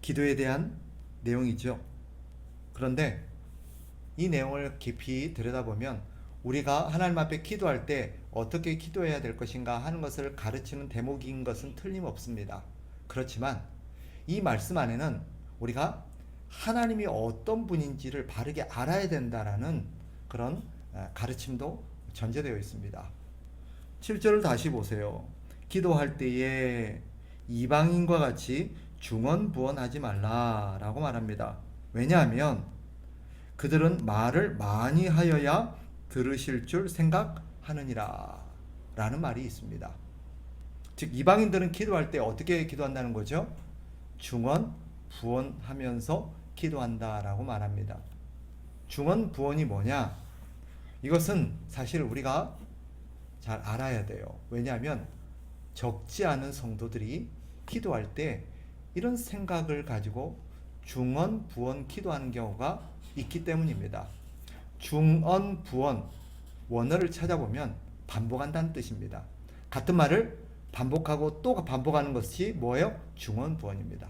기도에 대한 내용이죠. 그런데 이 내용을 깊이 들여다보면 우리가 하나님 앞에 기도할 때 어떻게 기도해야 될 것인가 하는 것을 가르치는 대목인 것은 틀림없습니다. 그렇지만 이 말씀 안에는 우리가 하나님이 어떤 분인지를 바르게 알아야 된다라는 그런 가르침도 전제되어 있습니다. 7절을 다시 보세요. 기도할 때에 이방인과 같이 중언부언하지 말라라고 말합니다. 왜냐하면 그들은 말을 많이 하여야 들으실 줄 생각하느니라 라는 말이 있습니다. 즉 이방인들은 기도할 때 어떻게 기도한다는 거죠? 중언부언하면서 기도한다라고 말합니다. 중언부언이 뭐냐? 이것은 사실 우리가 잘 알아야 돼요. 왜냐하면 적지 않은 성도들이 기도할 때 이런 생각을 가지고 중언부언 기도하는 경우가 있기 때문입니다. 중언부언 원어를 찾아보면 반복한다는 뜻입니다. 같은 말을 반복하고 또 반복하는 것이 뭐예요? 중언부언입니다.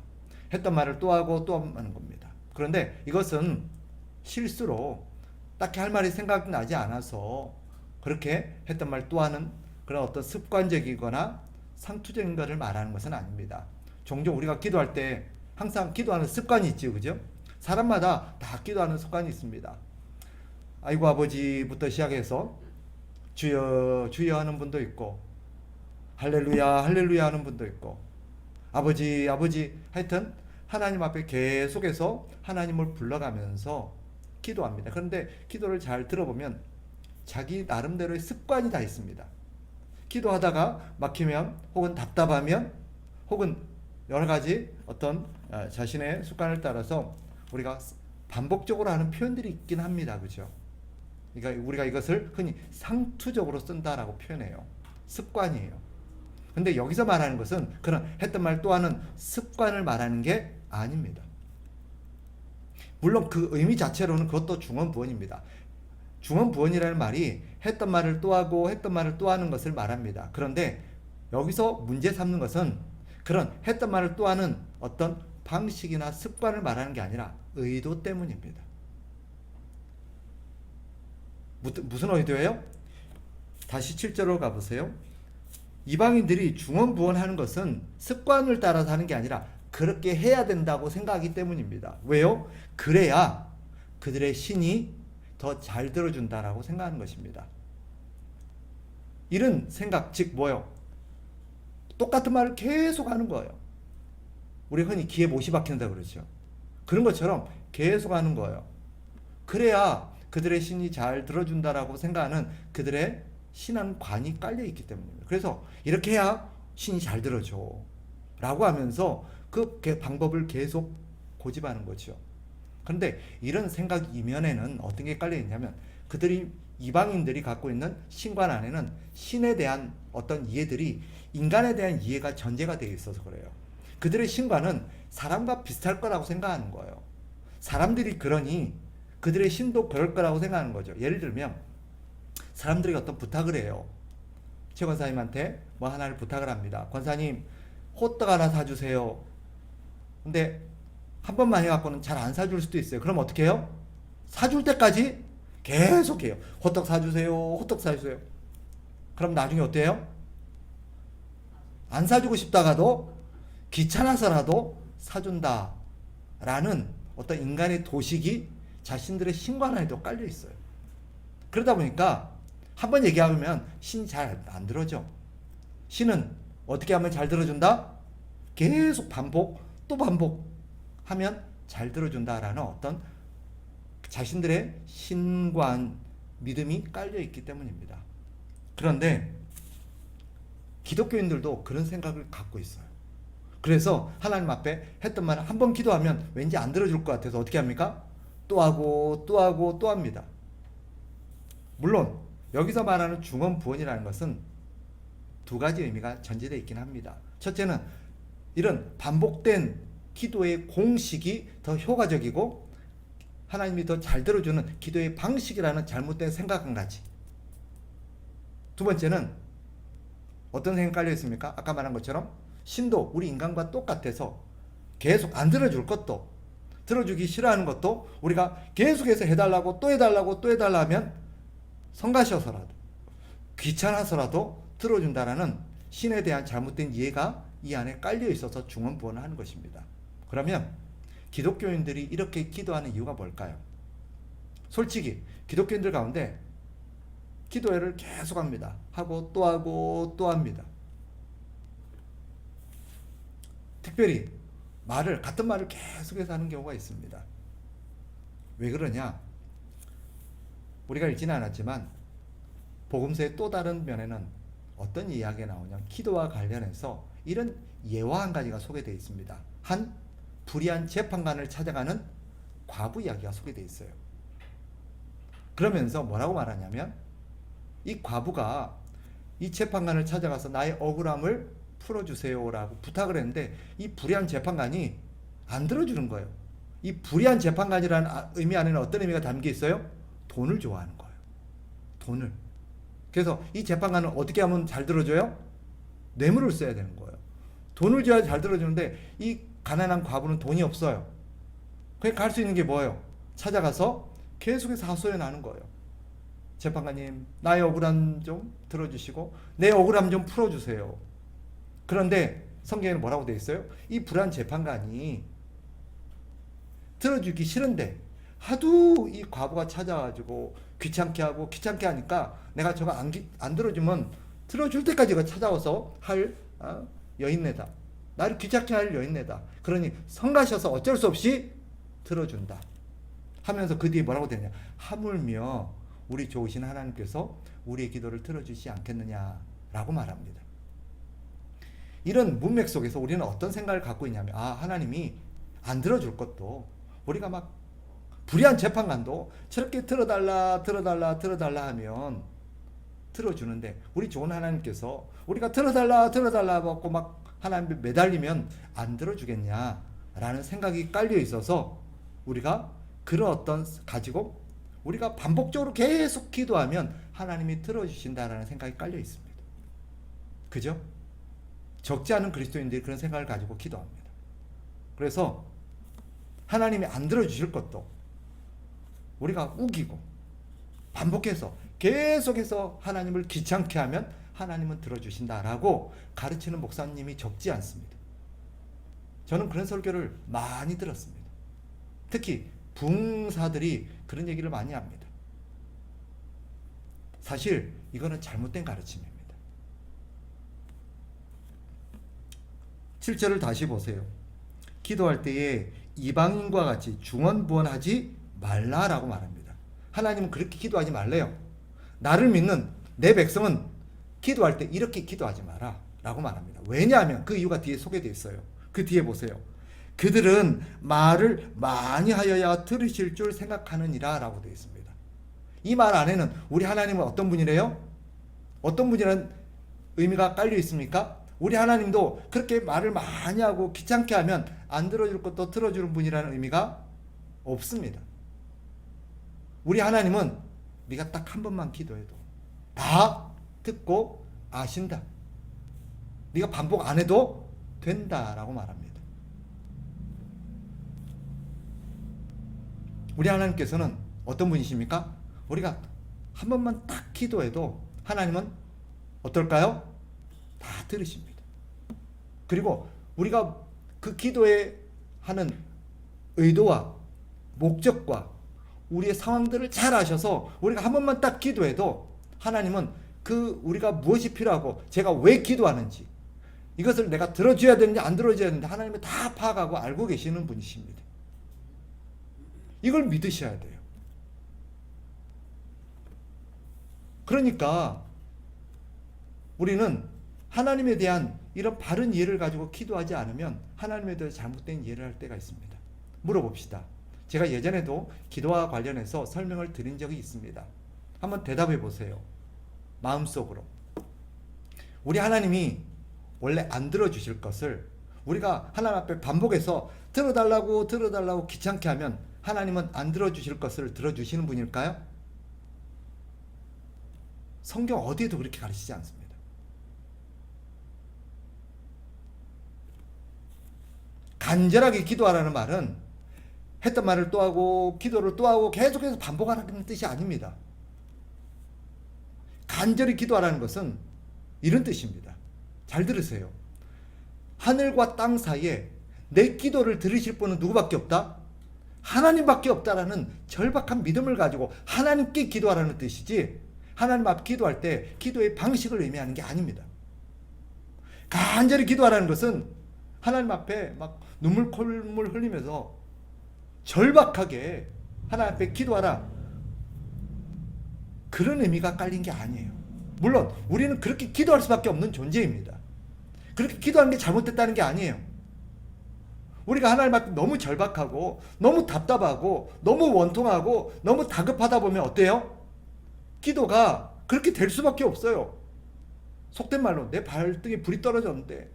했던 말을 또 하고 또 하는 겁니다. 그런데 이것은 실수로 딱히 할 말이 생각나지 않아서 그렇게 했던 말 또 하는 그런 어떤 습관적이거나 상투적인 것을 말하는 것은 아닙니다. 종종 우리가 기도할 때 항상 기도하는 습관이 있죠, 그죠? 사람마다 다 기도하는 습관이 있습니다. 아이고 아버지부터 시작해서 주여 주여 하는 분도 있고 할렐루야 할렐루야 하는 분도 있고 아버지 아버지 하여튼 하나님 앞에 계속해서 하나님을 불러가면서 기도합니다. 그런데 기도를 잘 들어보면 자기 나름대로의 습관이 다 있습니다. 기도하다가 막히면 혹은 답답하면 혹은 여러 가지 어떤 자신의 습관을 따라서 우리가 반복적으로 하는 표현들이 있긴 합니다. 그죠? 그러니까 우리가 이것을 흔히 상투적으로 쓴다라고 표현해요. 습관이에요. 근데 여기서 말하는 것은 그런 했던 말 또 하는 습관을 말하는 게 아닙니다. 물론 그 의미 자체로는 그것도 중언부언입니다. 중언부언이라는 말이 했던 말을 또 하고 했던 말을 또 하는 것을 말합니다. 그런데 여기서 문제 삼는 것은 그런 했던 말을 또 하는 어떤 방식이나 습관을 말하는 게 아니라 의도 때문입니다. 무슨 의도예요? 다시 7절로 가보세요. 이방인들이 중언부언하는 것은 습관을 따라서 하는 게 아니라 그렇게 해야 된다고 생각하기 때문입니다. 왜요? 그래야 그들의 신이 더 잘 들어준다라고 생각하는 것입니다. 이런 생각, 즉 뭐요? 똑같은 말을 계속 하는 거예요. 우리 흔히 귀에 못이 박힌다 그러죠. 그런 것처럼 계속 하는 거예요. 그래야 그들의 신이 잘 들어준다라고 생각하는 그들의 신앙관이 깔려 있기 때문입니다. 그래서 이렇게 해야 신이 잘 들어줘 라고 하면서 그 방법을 계속 고집하는 거죠. 그런데 이런 생각 이면에는 어떤 게 깔려 있냐면 그들이 이방인들이 갖고 있는 신관 안에는 신에 대한 어떤 이해들이 인간에 대한 이해가 전제가 되어 있어서 그래요. 그들의 신관은 사람과 비슷할 거라고 생각하는 거예요. 사람들이 그러니 그들의 신도 그럴 거라고 생각하는 거죠. 예를 들면 사람들이 어떤 부탁을 해요. 최 권사님한테 뭐 하나를 부탁을 합니다. 권사님 호떡 하나 사주세요. 근데 한 번만 해갖고는 잘 안 사줄 수도 있어요. 그럼 어떻게 해요? 사줄 때까지 계속 해요. 호떡 사주세요. 호떡 사주세요. 그럼 나중에 어때요? 안 사주고 싶다가도 귀찮아서라도 사준다 라는 어떤 인간의 도식이 자신들의 신관 안에도 깔려 있어요. 그러다 보니까 한 번 얘기하면 신이 잘 안 들어져. 신은 어떻게 하면 잘 들어준다? 계속 반복 또 반복하면 잘 들어준다라는 어떤 자신들의 신관 믿음이 깔려 있기 때문입니다. 그런데 기독교인들도 그런 생각을 갖고 있어요. 그래서 하나님 앞에 했던 말을 한 번 기도하면 왠지 안 들어줄 것 같아서 어떻게 합니까? 또 하고 또 하고 또 합니다. 물론 여기서 말하는 중언부언이라는 것은 두 가지 의미가 전제되어 있긴 합니다. 첫째는 이런 반복된 기도의 공식이 더 효과적이고 하나님이 더 잘 들어주는 기도의 방식이라는 잘못된 생각 한 가지. 두 번째는 어떤 생각이 깔려 있습니까? 아까 말한 것처럼 신도 우리 인간과 똑같아서 계속 안 들어줄 것도, 들어주기 싫어하는 것도 우리가 계속해서 해달라고 또 해달라고 또 해달라 하면 성가셔서라도 귀찮아서라도 들어준다라는 신에 대한 잘못된 이해가 이 안에 깔려 있어서 중언부언을 하는 것입니다. 그러면 기독교인들이 이렇게 기도하는 이유가 뭘까요? 솔직히 기독교인들 가운데 기도회를 계속 합니다. 하고 또 하고 또 합니다. 특별히 같은 말을 계속해서 하는 경우가 있습니다. 왜 그러냐? 우리가 읽지는 않았지만 복음서의 또 다른 면에는 어떤 이야기가 나오냐? 기도와 관련해서 이런 예화 한 가지가 소개되어 있습니다. 한 불의한 재판관을 찾아가는 과부 이야기가 소개되어 있어요. 그러면서 뭐라고 말하냐면 이 과부가 이 재판관을 찾아가서 나의 억울함을 풀어주세요라고 부탁을 했는데 이 불의한 재판관이 안 들어주는 거예요. 이 불의한 재판관이라는 의미 안에는 어떤 의미가 담겨 있어요? 돈을 좋아하는 거예요. 돈을. 그래서 이 재판관은 어떻게 하면 잘 들어줘요? 뇌물을 써야 되는 거예요. 돈을 줘야 잘 들어주는데 이 가난한 과부는 돈이 없어요. 그러니까 할 수 있는 게 뭐예요? 찾아가서 계속해서 하소연하는 거예요. 재판관님, 나의 억울함 좀 들어주시고 내 억울함 좀 풀어주세요. 그런데 성경에는 뭐라고 되어 있어요? 이 불안 재판관이 들어주기 싫은데 하도 이 과부가 찾아가지고 귀찮게 하니까 내가 저거 안 들어주면 들어줄 때까지 찾아와서 할 여인네다. 나를 귀찮게 할 여인네다. 그러니 성가셔서 어쩔 수 없이 들어준다. 하면서 그 뒤에 뭐라고 되냐? 하물며 우리 좋으신 하나님께서 우리의 기도를 들어주시지 않겠느냐라고 말합니다. 이런 문맥 속에서 우리는 어떤 생각을 갖고 있냐면 하나님이 안 들어줄 것도 우리가 막 불의한 재판관도 저렇게 들어달라 하면 들어주는데 우리 좋은 하나님께서 우리가 들어달라 하고 막 하나님께 매달리면 안 들어주겠냐라는 생각이 깔려 있어서 우리가 그런 어떤 가지고 우리가 반복적으로 계속 기도하면 하나님이 들어주신다라는 생각이 깔려 있습니다. 그죠? 적지 않은 그리스도인들이 그런 생각을 가지고 기도합니다. 그래서 하나님이 안 들어주실 것도 우리가 우기고 반복해서 계속해서 하나님을 귀찮게 하면 하나님은 들어주신다라고 가르치는 목사님이 적지 않습니다. 저는 그런 설교를 많이 들었습니다. 특히 부흥사들이 그런 얘기를 많이 합니다. 사실 이거는 잘못된 가르침입니다. 7절을 다시 보세요. 기도할 때에 이방인과 같이 중언부언하지 말라라고 말합니다. 하나님은 그렇게 기도하지 말래요. 나를 믿는 내 백성은 기도할 때 이렇게 기도하지 마라 라고 말합니다. 왜냐하면 그 이유가 뒤에 소개되어 있어요. 그 뒤에 보세요. 그들은 말을 많이 하여야 들으실 줄 생각하느니라 라고 되어 있습니다. 이 말 안에는 우리 하나님은 어떤 분이래요? 어떤 분이라는 의미가 깔려 있습니까? 우리 하나님도 그렇게 말을 많이 하고 귀찮게 하면 안 들어줄 것도 들어주는 분이라는 의미가 없습니다. 우리 하나님은 네가 딱 한 번만 기도해도 다 듣고 아신다. 네가 반복 안 해도 된다라고 말합니다. 우리 하나님께서는 어떤 분이십니까? 우리가 한 번만 딱 기도해도 하나님은 어떨까요? 다 들으십니다. 그리고 우리가 그 기도에 하는 의도와 목적과 우리의 상황들을 잘 아셔서 우리가 한 번만 딱 기도해도 하나님은 우리가 무엇이 필요하고 제가 왜 기도하는지 이것을 내가 들어줘야 되는지 안 들어줘야 되는지 하나님이 다 파악하고 알고 계시는 분이십니다. 이걸 믿으셔야 돼요. 그러니까 우리는 하나님에 대한 이런 바른 이해를 가지고 기도하지 않으면 하나님에 대해 잘못된 이해를 할 때가 있습니다. 물어봅시다. 제가 예전에도 기도와 관련해서 설명을 드린 적이 있습니다. 한번 대답해 보세요. 마음속으로. 우리 하나님이 원래 안 들어주실 것을 우리가 하나님 앞에 반복해서 들어달라고 귀찮게 하면 하나님은 안 들어주실 것을 들어주시는 분일까요? 성경 어디에도 그렇게 가르치지 않습니다. 간절하게 기도하라는 말은 했던 말을 또 하고 기도를 또 하고 계속해서 반복하라는 뜻이 아닙니다. 간절히 기도하라는 것은 이런 뜻입니다. 잘 들으세요. 하늘과 땅 사이에 내 기도를 들으실 분은 누구밖에 없다? 하나님밖에 없다라는 절박한 믿음을 가지고 하나님께 기도하라는 뜻이지, 하나님 앞 기도할 때 기도의 방식을 의미하는 게 아닙니다. 간절히 기도하라는 것은 하나님 앞에 막 눈물 콧물 흘리면서 절박하게 하나님 앞에 기도하라, 그런 의미가 깔린 게 아니에요. 물론 우리는 그렇게 기도할 수밖에 없는 존재입니다. 그렇게 기도하는 게 잘못됐다는 게 아니에요. 우리가 하나님 앞에 너무 절박하고 너무 답답하고 너무 원통하고 너무 다급하다 보면 어때요? 기도가 그렇게 될 수밖에 없어요. 속된 말로 내 발등에 불이 떨어졌는데,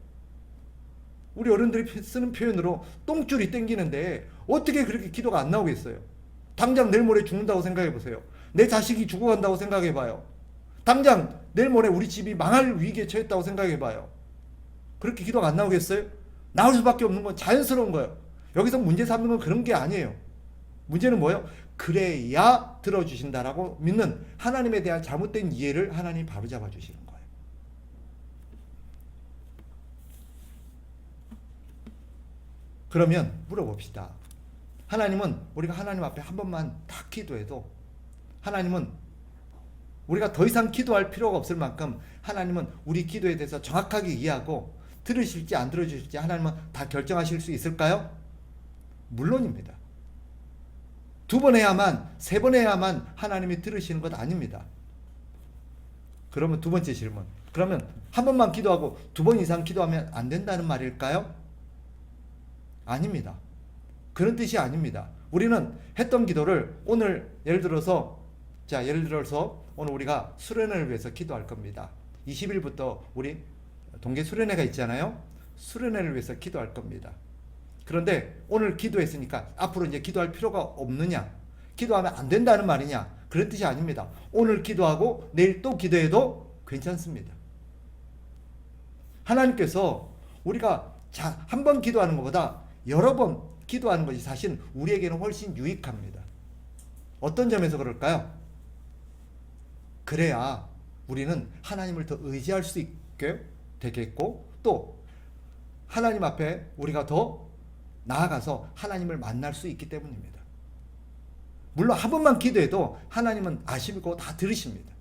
우리 어른들이 쓰는 표현으로 똥줄이 땡기는데 어떻게 그렇게 기도가 안 나오겠어요? 당장 내일 모레 죽는다고 생각해 보세요. 내 자식이 죽어간다고 생각해 봐요. 당장 내일 모레 우리 집이 망할 위기에 처했다고 생각해 봐요. 그렇게 기도가 안 나오겠어요? 나올 수밖에 없는 건 자연스러운 거예요. 여기서 문제 삼는 건 그런 게 아니에요. 문제는 뭐예요? 그래야 들어주신다라고 믿는 하나님에 대한 잘못된 이해를 하나님이 바로잡아 주시는 거예요. 그러면 물어봅시다. 하나님은 우리가 하나님 앞에 한 번만 딱 기도해도, 하나님은 우리가 더 이상 기도할 필요가 없을 만큼 하나님은 우리 기도에 대해서 정확하게 이해하고 들으실지 안 들어주실지 하나님은 다 결정하실 수 있을까요? 물론입니다. 두 번 해야만, 세 번 해야만 하나님이 들으시는 것 아닙니다. 그러면 두 번째 질문. 그러면 한 번만 기도하고 두 번 이상 기도하면 안 된다는 말일까요? 아닙니다. 그런 뜻이 아닙니다. 우리는 했던 기도를 오늘 예를 들어서 오늘 우리가 수련회를 위해서 기도할 겁니다. 20일부터 우리 동계 수련회가 있잖아요. 수련회를 위해서 기도할 겁니다. 그런데 오늘 기도했으니까 앞으로 이제 기도할 필요가 없느냐, 기도하면 안 된다는 말이냐, 그런 뜻이 아닙니다. 오늘 기도하고 내일 또 기도해도 괜찮습니다. 하나님께서 우리가 한 번 기도하는 것보다 여러 번 기도하는 것이 사실 우리에게는 훨씬 유익합니다. 어떤 점에서 그럴까요? 그래야 우리는 하나님을 더 의지할 수 있게 되겠고, 또 하나님 앞에 우리가 더 나아가서 하나님을 만날 수 있기 때문입니다. 물론 한 번만 기도해도 하나님은 아시고 다 들으십니다.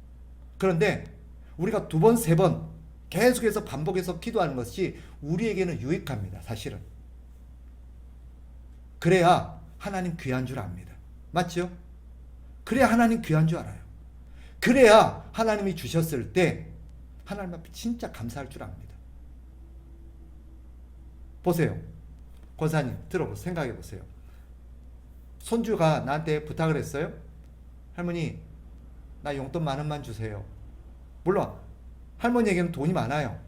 그런데 우리가 두 번, 세 번 계속해서 반복해서 기도하는 것이 우리에게는 유익합니다. 사실은. 그래야 하나님 귀한 줄 압니다. 맞죠? 그래야 하나님 귀한 줄 알아요. 그래야 하나님이 주셨을 때 하나님 앞에 진짜 감사할 줄 압니다. 보세요. 권사님 들어보세요. 생각해 보세요. 손주가 나한테 부탁을 했어요. 할머니, 나 용돈 10,000원만 주세요. 물론 할머니에게는 돈이 많아요.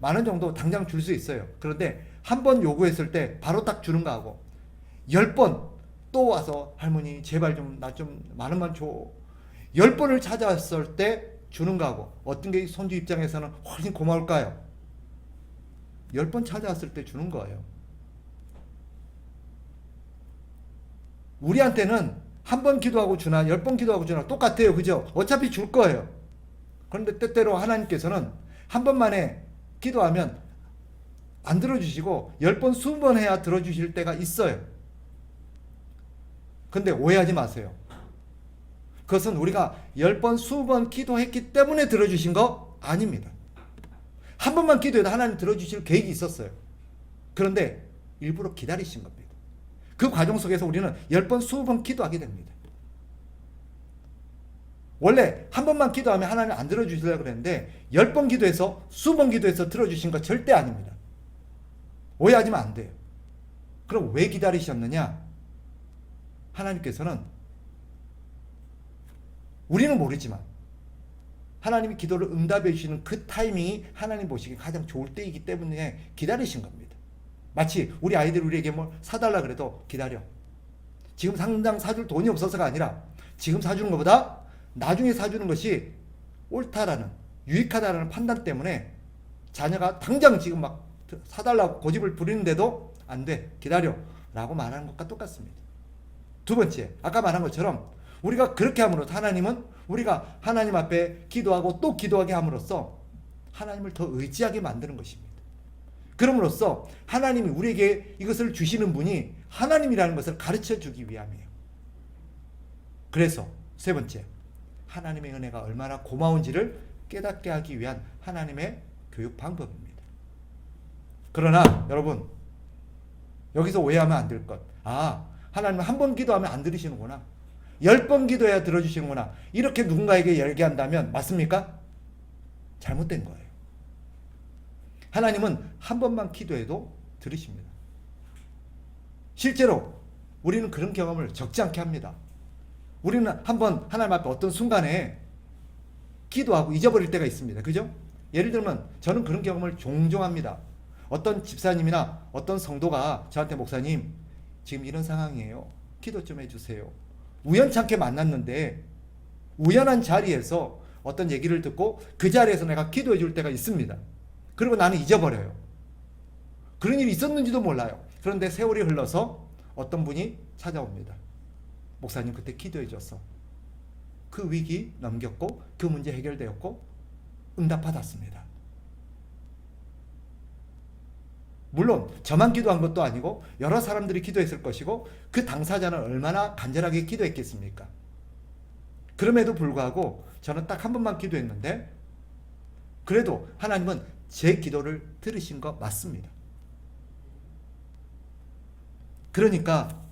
10,000원 정도 당장 줄 수 있어요. 그런데 한 번 요구했을 때 바로 딱 주는 거하고 10번 또 와서 할머니 제발 좀 나 좀 10,000원만 줘, 10번을 찾아왔을 때 주는 거하고 어떤 게 손주 입장에서는 훨씬 고마울까요? 10번 찾아왔을 때 주는 거예요. 우리한테는 한 번 기도하고 주나 10번 기도하고 주나 똑같아요. 그죠? 어차피 줄 거예요. 그런데 때때로 하나님께서는 한 번만에 기도하면 안 들어주시고 10번 20번 해야 들어주실 때가 있어요. 근데 오해하지 마세요. 그것은 우리가 10번 20번 기도했기 때문에 들어주신 거 아닙니다. 한 번만 기도해도 하나님 들어주실 계획이 있었어요. 그런데 일부러 기다리신 겁니다. 그 과정 속에서 우리는 10번 20번 기도하게 됩니다. 원래 한 번만 기도하면 하나님 안 들어주시려고 그랬는데 10번 기도해서 20번 기도해서 들어주신 거 절대 아닙니다. 오해하시면 안 돼요. 그럼 왜 기다리셨느냐? 하나님께서는, 우리는 모르지만 하나님이 기도를 응답해 주시는 그 타이밍이 하나님 보시기에 가장 좋을 때이기 때문에 기다리신 겁니다. 마치 우리 아이들이 우리에게 뭘 사달라 그래도 기다려. 지금 당장 사줄 돈이 없어서가 아니라 지금 사주는 것보다 나중에 사주는 것이 옳다라는, 유익하다라는 판단 때문에 자녀가 당장 지금 막 사달라고 고집을 부리는데도 안 돼. 기다려. 라고 말하는 것과 똑같습니다. 두 번째, 아까 말한 것처럼 우리가 그렇게 함으로써 하나님은 우리가 하나님 앞에 기도하고 또 기도하게 함으로써 하나님을 더 의지하게 만드는 것입니다. 그럼으로써 하나님이 우리에게 이것을 주시는 분이 하나님이라는 것을 가르쳐 주기 위함이에요. 그래서 세 번째, 하나님의 은혜가 얼마나 고마운지를 깨닫게 하기 위한 하나님의 교육 방법입니다. 그러나 여러분, 여기서 오해하면 안 될 것. 하나님은 한 번 기도하면 안 들으시는구나. 10번 기도해야 들어주시는구나. 이렇게 누군가에게 얘기한다면 맞습니까? 잘못된 거예요. 하나님은 한 번만 기도해도 들으십니다. 실제로 우리는 그런 경험을 적지 않게 합니다. 우리는 한번 하나님 앞에 어떤 순간에 기도하고 잊어버릴 때가 있습니다. 그죠? 예를 들면 저는 그런 경험을 종종 합니다. 어떤 집사님이나 어떤 성도가 저한테 목사님 지금 이런 상황이에요. 기도 좀 해주세요. 우연찮게 만났는데 우연한 자리에서 어떤 얘기를 듣고 그 자리에서 내가 기도해 줄 때가 있습니다. 그리고 나는 잊어버려요. 그런 일이 있었는지도 몰라요. 그런데 세월이 흘러서 어떤 분이 찾아옵니다. 목사님 그때 기도해 줬어. 그 위기 넘겼고 그 문제 해결되었고 응답받았습니다. 물론 저만 기도한 것도 아니고 여러 사람들이 기도했을 것이고 그 당사자는 얼마나 간절하게 기도했겠습니까? 그럼에도 불구하고 저는 딱 한 번만 기도했는데 그래도 하나님은 제 기도를 들으신 거 맞습니다. 그러니까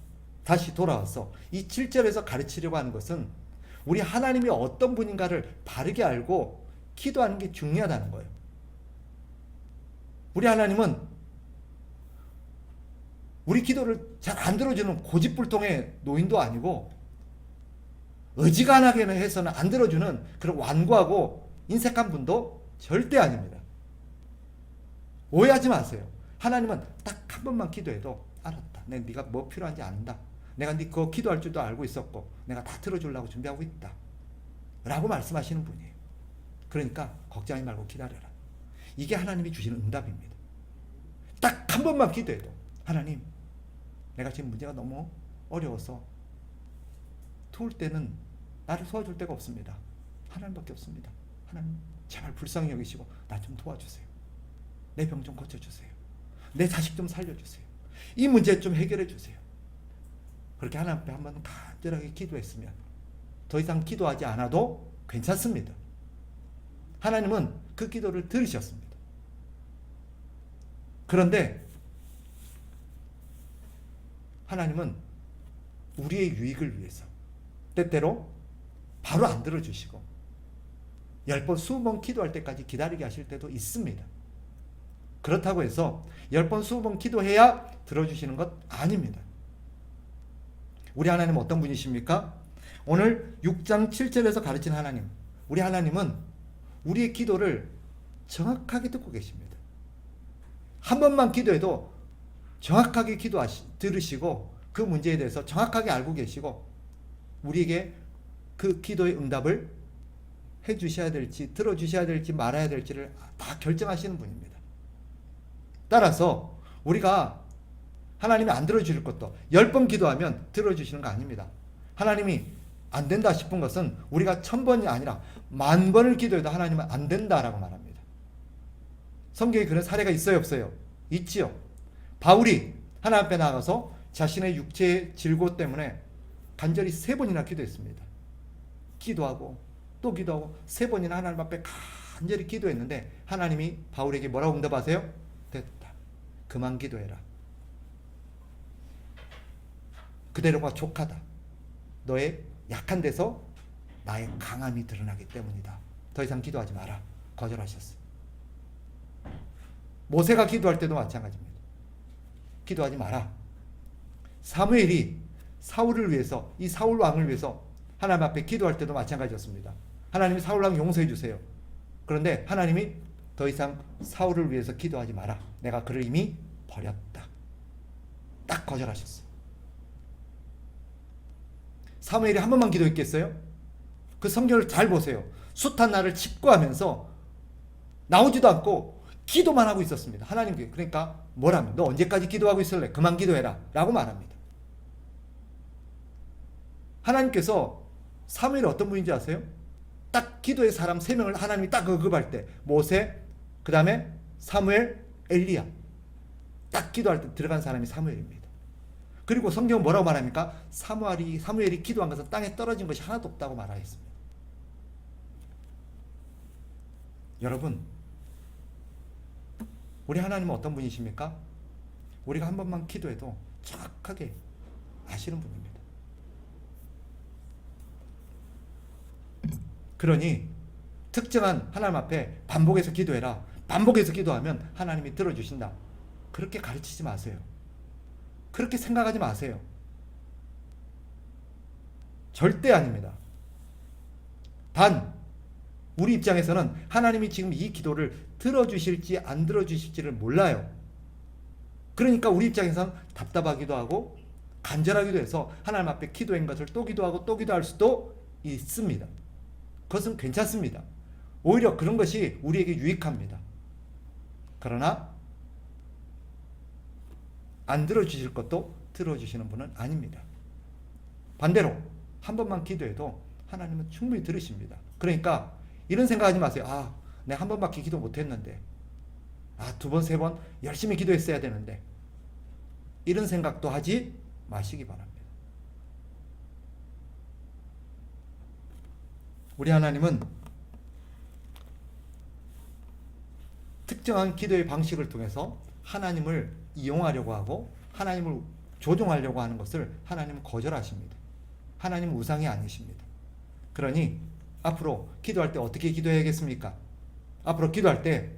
다시 돌아와서 이 7절에서 가르치려고 하는 것은 우리 하나님이 어떤 분인가를 바르게 알고 기도하는 게 중요하다는 거예요. 우리 하나님은 우리 기도를 잘 안 들어주는 고집불통의 노인도 아니고 어지간하게 해서는 안 들어주는 그런 완고하고 인색한 분도 절대 아닙니다. 오해하지 마세요. 하나님은 딱 한 번만 기도해도 알았다. 내가 네가 뭐 필요한지 안다. 내가 네 그거 기도할 줄도 알고 있었고 내가 다 들어주려고 준비하고 있다. 라고 말씀하시는 분이에요. 그러니까 걱정하지 말고 기다려라. 이게 하나님이 주시는 응답입니다. 딱 한 번만 기도해도 하나님 내가 지금 문제가 너무 어려워서 도울 때는 나를 도와줄 데가 없습니다. 하나님밖에 없습니다. 하나님 제발 불쌍히 여기시고 나 좀 도와주세요. 내 병 좀 고쳐주세요. 내 자식 좀 살려주세요. 이 문제 좀 해결해 주세요. 그렇게 하나님 앞에 한번 간절하게 기도했으면 더 이상 기도하지 않아도 괜찮습니다. 하나님은 그 기도를 들으셨습니다. 그런데 하나님은 우리의 유익을 위해서 때때로 바로 안 들어주시고 10번 20번 기도할 때까지 기다리게 하실 때도 있습니다. 그렇다고 해서 10번 20번 기도해야 들어주시는 것 아닙니다. 우리 하나님 어떤 분이십니까? 오늘 6장 7절에서 가르친 하나님, 우리 하나님은 우리의 기도를 정확하게 듣고 계십니다. 한 번만 기도해도 정확하게 들으시고 그 문제에 대해서 정확하게 알고 계시고 우리에게 그 기도의 응답을 해주셔야 될지 들어주셔야 될지 말아야 될지를 다 결정하시는 분입니다. 따라서 우리가 하나님이 안 들어주실 것도 10번 기도하면 들어주시는 거 아닙니다. 하나님이 안 된다 싶은 것은 우리가 1000번이 아니라 10,000번을 기도해도 하나님은 안 된다라고 말합니다. 성경에 그런 사례가 있어요 없어요? 있지요. 바울이 하나님 앞에 나가서 자신의 육체의 질고 때문에 간절히 3번이나 기도했습니다. 기도하고 또 기도하고 3번이나 하나님 앞에 간절히 기도했는데 하나님이 바울에게 뭐라고 응답하세요? 됐다. 그만 기도해라. 그대로가 족하다. 너의 약한 데서 나의 강함이 드러나기 때문이다. 더 이상 기도하지 마라. 거절하셨어요. 모세가 기도할 때도 마찬가지입니다. 기도하지 마라. 사무엘이 사울을 위해서 이 사울 왕을 위해서 하나님 앞에 기도할 때도 마찬가지였습니다. 하나님이 사울 왕 용서해 주세요. 그런데 하나님이 더 이상 사울을 위해서 기도하지 마라. 내가 그를 이미 버렸다. 딱 거절하셨어요. 사무엘이 한 번만 기도했겠어요? 그 성경을 잘 보세요. 숱한 날을 칩고하면서 나오지도 않고 기도만 하고 있었습니다. 하나님께. 그러니까 뭐라면 너 언제까지 기도하고 있을래? 그만 기도해라 라고 말합니다. 하나님께서 사무엘이 어떤 분인지 아세요? 딱 기도의 사람 3명을 하나님이 딱 언급할 때 모세, 그 다음에 사무엘, 엘리야, 딱 기도할 때 들어간 사람이 사무엘입니다. 그리고 성경은 뭐라고 말합니까? 사무엘이 기도한 것은 땅에 떨어진 것이 하나도 없다고 말하였습니다. 여러분, 우리 하나님은 어떤 분이십니까? 우리가 한 번만 기도해도 정확하게 아시는 분입니다. 그러니 특정한 하나님 앞에 반복해서 기도해라. 반복해서 기도하면 하나님이 들어주신다. 그렇게 가르치지 마세요. 그렇게 생각하지 마세요. 절대 아닙니다. 단 우리 입장에서는 하나님이 지금 이 기도를 들어주실지 안 들어주실지를 몰라요. 그러니까 우리 입장에서는 답답하기도 하고 간절하기도 해서 하나님 앞에 기도한 것을 또 기도하고 또 기도할 수도 있습니다. 그것은 괜찮습니다. 오히려 그런 것이 우리에게 유익합니다. 그러나 안 들어주실 것도 들어주시는 분은 아닙니다. 반대로 한 번만 기도해도 하나님은 충분히 들으십니다. 그러니까 이런 생각하지 마세요. 아, 내가 한 번밖에 기도 못했는데, 아, 2번, 3번 열심히 기도했어야 되는데, 이런 생각도 하지 마시기 바랍니다. 우리 하나님은 특정한 기도의 방식을 통해서 하나님을 이용하려고 하고 하나님을 조종하려고 하는 것을 하나님은 거절하십니다. 하나님은 우상이 아니십니다. 그러니 앞으로 기도할 때 어떻게 기도해야겠습니까? 앞으로 기도할 때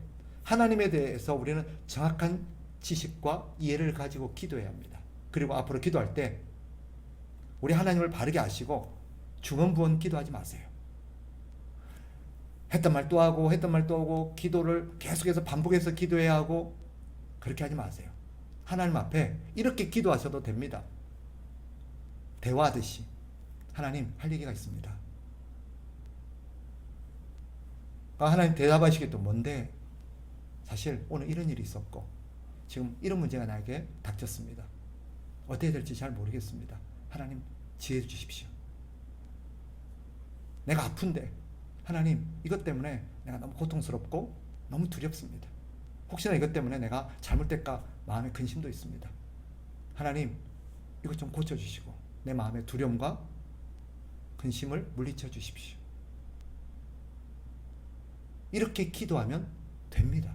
하나님에 대해서 우리는 정확한 지식과 이해를 가지고 기도해야 합니다. 그리고 앞으로 기도할 때 우리 하나님을 바르게 아시고 중언부언 기도하지 마세요. 했던 말 또 하고 했던 말 또 하고 기도를 계속해서 반복해서 기도해야 하고 그렇게 하지 마세요. 하나님 앞에 이렇게 기도하셔도 됩니다. 대화하듯이 하나님 할 얘기가 있습니다. 하나님 대답하시겠죠. 뭔데? 사실 오늘 이런 일이 있었고 지금 이런 문제가 나에게 닥쳤습니다. 어떻게 될지 잘 모르겠습니다. 하나님 지혜 주십시오. 내가 아픈데 하나님 이것 때문에 내가 너무 고통스럽고 너무 두렵습니다. 혹시나 이것 때문에 내가 잘못될까 마음에 근심도 있습니다. 하나님 이것 좀 고쳐주시고 내 마음의 두려움과 근심을 물리쳐 주십시오. 이렇게 기도하면 됩니다.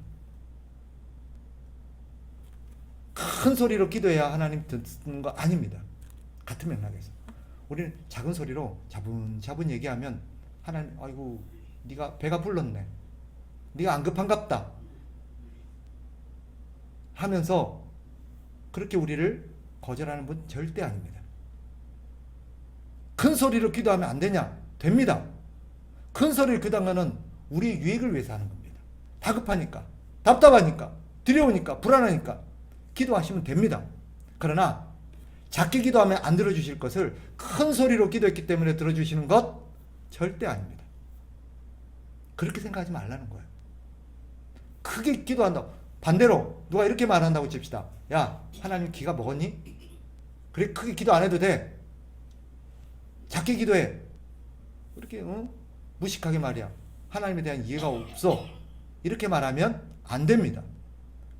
큰 소리로 기도해야 하나님 듣는 거 아닙니다. 같은 맥락에서 우리는 작은 소리로 자분자분 얘기하면 하나님 아이고 네가 배가 불렀네, 네가 안 급한갑다 하면서 그렇게 우리를 거절하는 분 절대 아닙니다. 큰 소리로 기도하면 안 되냐? 됩니다. 큰 소리를 기도하면 우리의 유익을 위해서 하는 겁니다. 다급하니까, 답답하니까, 두려우니까, 불안하니까 기도하시면 됩니다. 그러나 작게 기도하면 안 들어주실 것을 큰 소리로 기도했기 때문에 들어주시는 것 절대 아닙니다. 그렇게 생각하지 말라는 거예요. 크게 기도한다고, 반대로 누가 이렇게 말한다고 칩시다. 야, 하나님 기가 먹었니? 그래 크게 기도 안 해도 돼. 작게 기도해. 이렇게 무식하게 말이야. 하나님에 대한 이해가 없어. 이렇게 말하면 안 됩니다.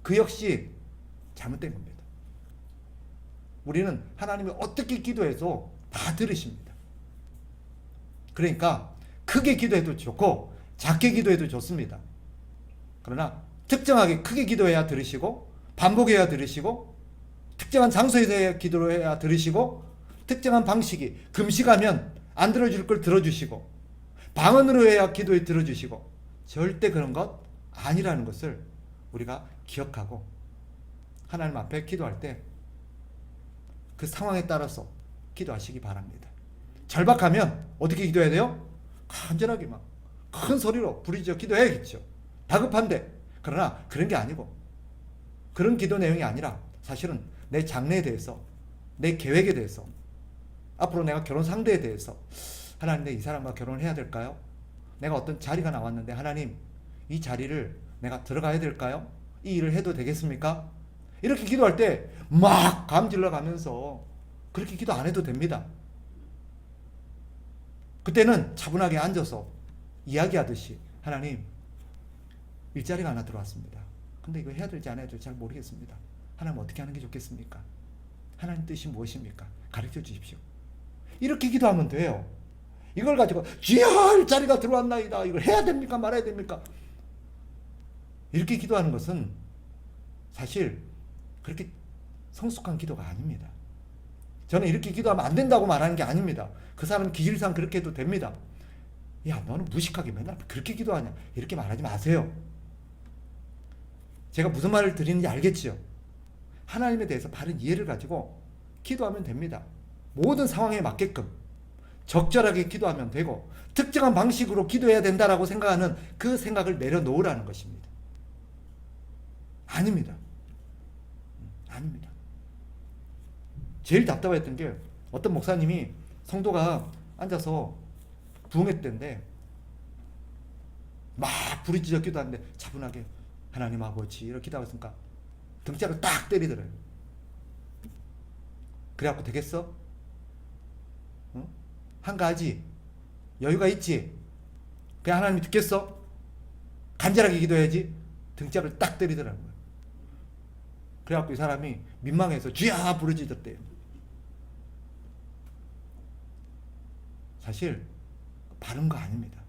그 역시 잘못된 겁니다. 우리는 하나님이 어떻게 기도해도 다 들으십니다. 그러니까 크게 기도해도 좋고 작게 기도해도 좋습니다. 그러나 특정하게 크게 기도해야 들으시고 반복해야 들으시고 특정한 장소에서 기도해야 들으시고 특정한 방식이 금식하면 안 들어줄 걸 들어주시고 방언으로 해야 기도에 들어주시고 절대 그런 것 아니라는 것을 우리가 기억하고 하나님 앞에 기도할 때 그 상황에 따라서 기도하시기 바랍니다. 절박하면 어떻게 기도해야 돼요? 간절하게 막 큰 소리로 부르짖어 기도해야겠죠. 다급한데 그러나 그런 게 아니고 그런 기도 내용이 아니라 사실은 내 장래에 대해서 내 계획에 대해서 앞으로 내가 결혼 상대에 대해서 하나님 내 이 사람과 결혼을 해야 될까요? 내가 어떤 자리가 나왔는데 하나님 이 자리를 내가 들어가야 될까요? 이 일을 해도 되겠습니까? 이렇게 기도할 때 막 감질러 가면서 그렇게 기도 안 해도 됩니다. 그때는 차분하게 앉아서 이야기하듯이, 하나님, 일자리가 하나 들어왔습니다. 근데 이거 해야 될지 안 해야 될지 잘 모르겠습니다. 하나님 어떻게 하는 게 좋겠습니까? 하나님 뜻이 무엇입니까? 가르쳐 주십시오. 이렇게 기도하면 돼요. 이걸 가지고 주여 일자리가 들어왔나이다, 이걸 해야 됩니까 말아야 됩니까? 이렇게 기도하는 것은 사실 그렇게 성숙한 기도가 아닙니다. 저는 이렇게 기도하면 안 된다고 말하는 게 아닙니다. 그 사람은 기질상 그렇게 해도 됩니다. 야, 너는 무식하게 맨날 그렇게 기도하냐, 이렇게 말하지 마세요. 제가 무슨 말을 드리는지 알겠지요? 하나님에 대해서 바른 이해를 가지고 기도하면 됩니다. 모든 상황에 맞게끔 적절하게 기도하면 되고, 특정한 방식으로 기도해야 된다라고 생각하는 그 생각을 내려놓으라는 것입니다. 아닙니다. 아닙니다. 제일 답답했던 게, 어떤 목사님이 성도가 앉아서 부흥했던데 막 부르짖어 기도하는데 차분하게 하나님 아버지 이렇게 기도하고 있으니까 등짝을 딱 때리더래요. 그래갖고 되겠어? 응? 한가하지? 여유가 있지? 그냥 하나님이 듣겠어? 간절하게 기도해야지? 등짝을 딱 때리더라고요. 그래갖고 이 사람이 민망해서 주야 부르짖었대요. 사실 바른 거 아닙니다.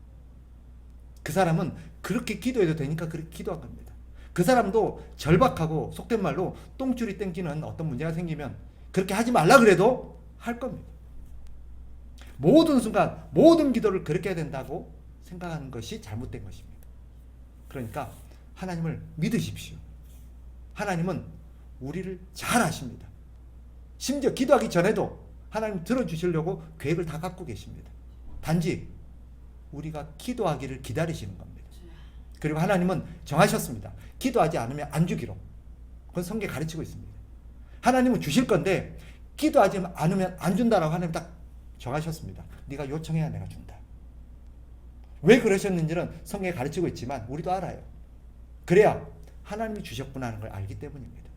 그 사람은 그렇게 기도해도 되니까 그렇게 기도한 겁니다. 그 사람도 절박하고 속된 말로 똥줄이 땡기는 어떤 문제가 생기면 그렇게 하지 말라 그래도 할 겁니다. 모든 순간 모든 기도를 그렇게 해야 된다고 생각하는 것이 잘못된 것입니다. 그러니까 하나님을 믿으십시오. 하나님은 우리를 잘 아십니다. 심지어 기도하기 전에도 하나님 들어주시려고 계획을 다 갖고 계십니다. 단지 우리가 기도하기를 기다리시는 겁니다. 그리고 하나님은 정하셨습니다. 기도하지 않으면 안 주기로. 그건 성경에 가르치고 있습니다. 하나님은 주실 건데 기도하지 않으면 안 준다라고 하나님 딱 정하셨습니다. 네가 요청해야 내가 준다. 왜 그러셨는지는 성경에 가르치고 있지만 우리도 알아요. 그래야 하나님이 주셨구나 하는 걸 알기 때문입니다.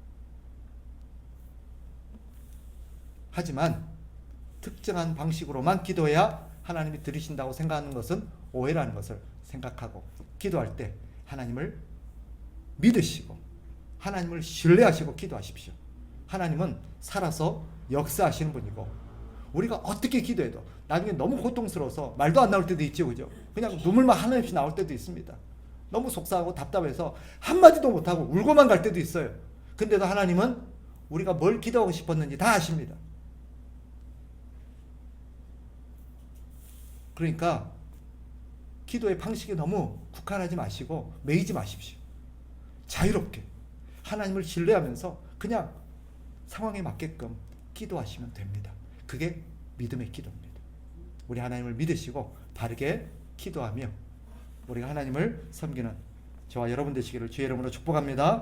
하지만 특정한 방식으로만 기도해야 하나님이 들으신다고 생각하는 것은 오해라는 것을 생각하고, 기도할 때 하나님을 믿으시고 하나님을 신뢰하시고 기도하십시오. 하나님은 살아서 역사하시는 분이고, 우리가 어떻게 기도해도 나중에 너무 고통스러워서 말도 안 나올 때도 있죠, 그죠? 그냥 눈물만 하나씩 나올 때도 있습니다. 너무 속상하고 답답해서 한마디도 못하고 울고만 갈 때도 있어요. 근데도 하나님은 우리가 뭘 기도하고 싶었는지 다 아십니다. 그러니까 기도의 방식에 너무 국한하지 마시고 매이지 마십시오. 자유롭게 하나님을 신뢰하면서 그냥 상황에 맞게끔 기도하시면 됩니다. 그게 믿음의 기도입니다. 우리 하나님을 믿으시고 바르게 기도하며 우리가 하나님을 섬기는 저와 여러분 되시기를 주의 이름으로 축복합니다.